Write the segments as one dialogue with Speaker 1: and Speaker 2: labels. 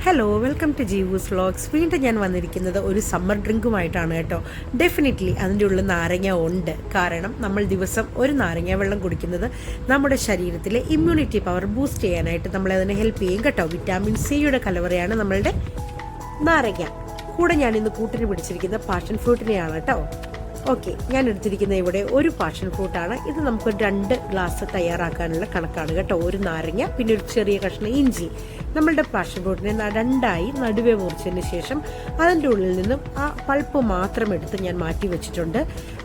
Speaker 1: Hello, welcome to Jeevu's vlogs. വീണ്ടും ഞാൻ വന്നിരിക്കുന്നത് ഒരു സമ്മർ ഡ്രിങ്കുമായിട്ടാണ് കേട്ടോ. ഡെഫിനറ്റ്ലി അതിൻ്റെ ഉള്ളിൽ നാരങ്ങ ഉണ്ട്. കാരണം നമ്മൾ ദിവസം ഒരു നാരങ്ങ വെള്ളം കുടിക്കുന്നത് നമ്മുടെ ശരീരത്തിലെ ഇമ്മ്യൂണിറ്റി പവർ ബൂസ്റ്റ് ചെയ്യാനായിട്ട് നമ്മളെ അതിനെ ഹെൽപ്പ് ചെയ്യും കേട്ടോ. വിറ്റാമിൻ സിയുടെ കലവറയാണ് നമ്മളുടെ നാരങ്ങ. കൂടെ ഞാൻ ഇന്ന് കൂട്ടിന് പിടിച്ചിരിക്കുന്ന പാഷൻ ഫ്രൂട്ടിനെയാണ് കേട്ടോ. ഓക്കെ, ഞാൻ എടുത്തിരിക്കുന്ന ഇവിടെ ഒരു പാഷൻ ഫ്രൂട്ടാണ്. ഇത് നമുക്ക് 2 ഗ്ലാസ് തയ്യാറാക്കാനുള്ള കണക്കാണ് കേട്ടോ. ഒരു നാരങ്ങ, പിന്നെ ഒരു ചെറിയ കഷ്ണം ഇഞ്ചി. നമ്മളുടെ പാഷൻ ഫ്രൂട്ടിനെ 2ആയി നടുവേ മുറിച്ചതിന് ശേഷം അതിൻ്റെ ഉള്ളിൽ നിന്നും ആ പൾപ്പ് മാത്രം എടുത്ത് ഞാൻ മാറ്റി വെച്ചിട്ടുണ്ട്.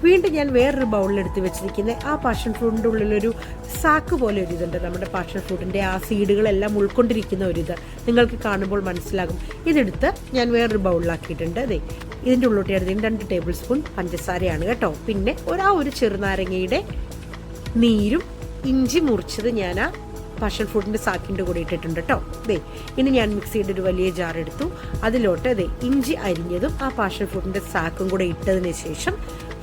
Speaker 1: വീണ്ടും ഞാൻ വേറൊരു ബൗളിലെടുത്ത് വെച്ചിരിക്കുന്ന ആ പാഷൻ ഫ്രൂട്ടിൻ്റെ ഉള്ളിലൊരു സാക്ക് പോലെ ഒരു ഇതുണ്ട്. നമ്മുടെ പാഷൻ ഫ്രൂട്ടിൻ്റെ ആ സീഡുകളെല്ലാം ഉൾക്കൊണ്ടിരിക്കുന്ന ഒരിത് നിങ്ങൾക്ക് കാണുമ്പോൾ മനസ്സിലാകും. ഇതെടുത്ത് ഞാൻ വേറൊരു ബൗളിലാക്കിയിട്ടുണ്ട്. അതെ, ഇതിൻ്റെ ഉള്ളിലോട്ട് എടുത്തതിന് 2 ടേബിൾ സ്പൂൺ പഞ്ചസാരയാണ് കേട്ടോ. പിന്നെ ഒരു ചെറുനാരങ്ങയുടെ നീരും ഇഞ്ചി മുറിച്ചത് ഞാൻ ആ പാഷൻ ഫ്രൂട്ടിൻ്റെ സാക്കിൻ്റെ കൂടെ ഇട്ടിട്ടുണ്ട് കേട്ടോ. ഇനി ഞാൻ മിക്സിയുടെ ഒരു വലിയ ജാർ എടുത്തു. അതിലോട്ട് ഇഞ്ചി അരിഞ്ഞതും ആ പാഷൻ ഫ്രൂട്ടിൻ്റെ സാക്കും കൂടെ ഇട്ടതിന് ശേഷം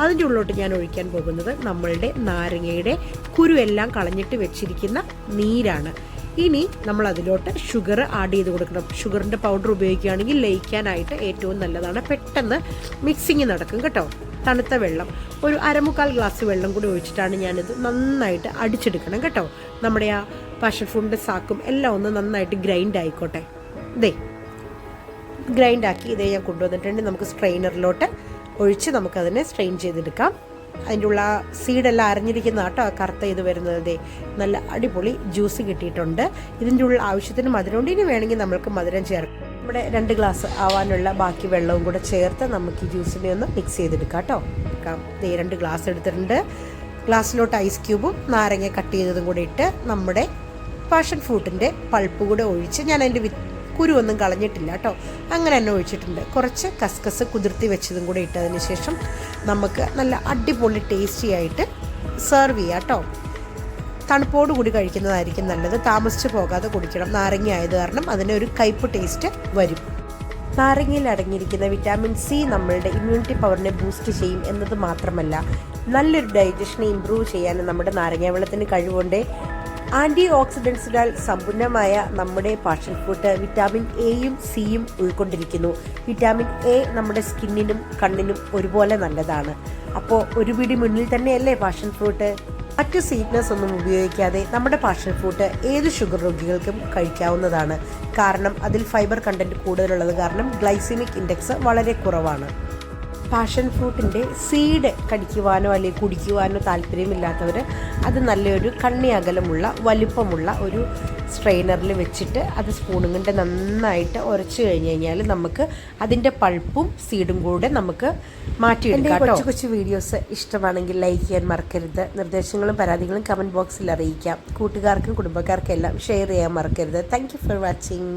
Speaker 1: അതിൻ്റെ ഉള്ളിലോട്ട് ഞാൻ ഒഴിക്കാൻ പോകുന്നത് നമ്മളുടെ നാരങ്ങയുടെ കുരു എല്ലാം കളഞ്ഞിട്ട് വെച്ചിരിക്കുന്ന നീരാണ്. ഇനി നമ്മൾ അതിലോട്ട് ഷുഗർ ആഡ് ചെയ്ത് കൊടുക്കണം. ഷുഗറിൻ്റെ പൗഡർ ഉപയോഗിക്കുകയാണെങ്കിൽ ലയിക്കാനായിട്ട് ഏറ്റവും നല്ലതാണ്. പെട്ടെന്ന് മിക്സിങ് നടക്കും കേട്ടോ. തണുത്ത വെള്ളം, ഒരു 1/4 ഗ്ലാസ് വെള്ളം കൂടി ഒഴിച്ചിട്ടാണ് ഞാനിത് നന്നായിട്ട് അടിച്ചെടുക്കണം കേട്ടോ. നമ്മുടെ ആ പാഷൻ ഫ്രൂട്ടിൻ്റെ സാക്കും എല്ലാം ഒന്ന് നന്നായിട്ട് ഗ്രൈൻഡ് ആയിക്കോട്ടെ. ഗ്രൈൻഡാക്കി ഞാൻ കൊണ്ടുവന്നിട്ടുണ്ട്. നമുക്ക് സ്ട്രെയിനറിലോട്ട് ഒഴിച്ച് നമുക്കതിനെ സ്ട്രെയിൻ ചെയ്തെടുക്കാം. അതിൻ്റെ ഉള്ള സീഡെല്ലാം അരഞ്ഞിരിക്കുന്ന കേട്ടോ ആ കറുത്ത ഇത് വരുന്നത്. നല്ല അടിപൊളി ജ്യൂസ് കിട്ടിയിട്ടുണ്ട്. ഇതിൻ്റെ ഉള്ള ആവശ്യത്തിന് മധുരമുണ്ട്. ഇനി വേണമെങ്കിൽ നമ്മൾക്ക് മധുരം ചേർക്കാം. നമ്മുടെ 2 ഗ്ലാസ് ആവാനുള്ള ബാക്കി വെള്ളവും കൂടെ ചേർത്ത് നമുക്ക് ഈ ജ്യൂസിനെ ഒന്ന് മിക്സ് ചെയ്തെടുക്കാം കേട്ടോ. 2 ഗ്ലാസ് എടുത്തിട്ടുണ്ട്. ഗ്ലാസ്സിലോട്ട് ഐസ് ക്യൂബും നാരങ്ങ കട്ട് ചെയ്തതും കൂടെ ഇട്ട് നമ്മുടെ പാഷൻ ഫ്രൂട്ടിൻ്റെ പൾപ്പ് കൂടെ ഒഴിച്ച്, ഞാൻ അതിൻ്റെ കുരുവൊന്നും കളഞ്ഞിട്ടില്ല കേട്ടോ, അങ്ങനെ തന്നെ ഒഴിച്ചിട്ടുണ്ട്. കുറച്ച് കസ്കസ് കുതിർത്തി വെച്ചതും കൂടെ ഇട്ടതിന് ശേഷം നമുക്ക് നല്ല അടിപൊളി ടേസ്റ്റി ആയിട്ട് സെർവ് ചെയ്യാം കേട്ടോ. തണുപ്പോടുകൂടി കഴിക്കുന്നതായിരിക്കും നല്ലത്. താമസിച്ച് പോകാതെ കുടിക്കണം. നാരങ്ങ ആയത് കാരണം അതിനൊരു കയ്പ്പ് ടേസ്റ്റ് വരും. നാരങ്ങയിൽ അടങ്ങിയിരിക്കുന്ന വിറ്റാമിൻ സി നമ്മളുടെ ഇമ്മ്യൂണിറ്റി പവറിനെ ബൂസ്റ്റ് ചെയ്യും എന്നത് മാത്രമല്ല, നല്ലൊരു ഡൈജഷനെ ഇമ്പ്രൂവ് ചെയ്യാനും നമ്മുടെ നാരങ്ങ വെള്ളത്തിന് കഴിവുണ്ട്. ആൻറ്റി ഓക്സിഡൻസിനാൽ സമ്പന്നമായ നമ്മുടെ പാഷൻ ഫ്രൂട്ട് വിറ്റാമിൻ എയും സിയും ഉൾക്കൊണ്ടിരിക്കുന്നു. വിറ്റാമിൻ എ നമ്മുടെ സ്കിന്നിനും കണ്ണിനും ഒരുപോലെ നല്ലതാണ്. അപ്പോൾ ഒരു പിടി മുന്നിൽ തന്നെയല്ലേ പാഷൻ ഫ്രൂട്ട്. മറ്റ് സ്വീറ്റ്നസ് ഒന്നും ഉപയോഗിക്കാതെ നമ്മുടെ പാഷൻ ഫ്രൂട്ട് ഏത് ഷുഗർ രോഗികൾക്കും കഴിക്കാവുന്നതാണ്. കാരണം അതിൽ ഫൈബർ കണ്ടന്റ് കൂടുതലുള്ളത് കാരണം ഗ്ലൈസിമിക് ഇൻഡെക്സ് വളരെ കുറവാണ്. പാഷൻ ഫ്രൂട്ടിൻ്റെ സീഡ് കടിക്കുവാനോ അല്ലെങ്കിൽ കുടിക്കുവാനോ താല്പര്യമില്ലാത്തവർ അത് നല്ലൊരു കണ്ണി അകലമുള്ള വലുപ്പമുള്ള ഒരു സ്ട്രെയിനറിൽ വെച്ചിട്ട് അത് സ്പൂണും കൊണ്ട് നന്നായിട്ട് ഉരച്ചു കഴിഞ്ഞ് കഴിഞ്ഞാൽ നമുക്ക് അതിൻ്റെ പൾപ്പും സീഡും കൂടെ നമുക്ക് മാറ്റിയെടുക്കാം. കൊച്ചു വീഡിയോസ് ഇഷ്ടമാണെങ്കിൽ ലൈക്ക് ചെയ്യാൻ മറക്കരുത്. നിർദ്ദേശങ്ങളും പരാതികളും കമൻറ്റ് ബോക്സിൽ അറിയിക്കാം. കൂട്ടുകാർക്കും കുടുംബക്കാർക്കും എല്ലാം ഷെയർ ചെയ്യാൻ മറക്കരുത്. Thank you for watching.